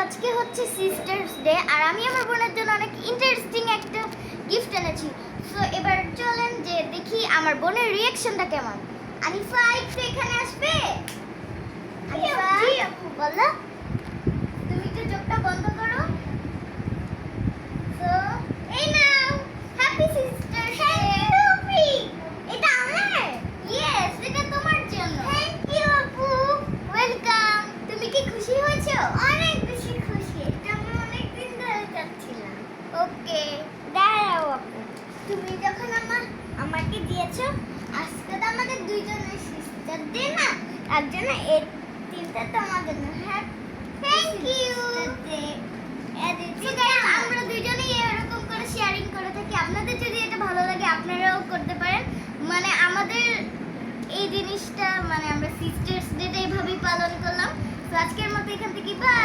আজকে হচ্ছে sisters day আর আমি আমার বোনের জন্য অনেক ইন্টারেস্টিং একটা গিফট এনেছি। সো এবার চলেন যে দেখি আমার বোনের রিঅ্যাকশনটা কেমন। আনিফা একটু এখানে আসবে। আনিফা বলো, তুমি একটু চোখটা বন্ধ করো। সো এই নাও, হ্যাপি সিস্টার্স ডে। এটা আমার? ইয়েস, এটা তোমার জন্য। থ্যাংক ইউ আপু। ওয়েলকাম। তুমি কি খুশি হয়েছো? অনেক বেশি খুশি, এটা আমি অনেক দিন ধরে চাচ্ছিলাম। ওকে, দাঁড়াও আপু, তুমি যখন আমাকে দিয়েছো, আজকে তো আমাদের দুইজনের সিস্টার ডে না, তার জন্য এই তিনটা তোমাদের জন্য। Thank you. আমরা দুইজনেই এরকম করে শেয়ারিং করে থাকি। আপনাদের যদি এটা ভালো লাগে আপনারাও করতে পারেন। মানে আমাদের এই জিনিসটা মানে আমরা সিস্টার্স ডে এইভাবেই পালন করলাম। তো আজকের মতো এখান থেকে বাই।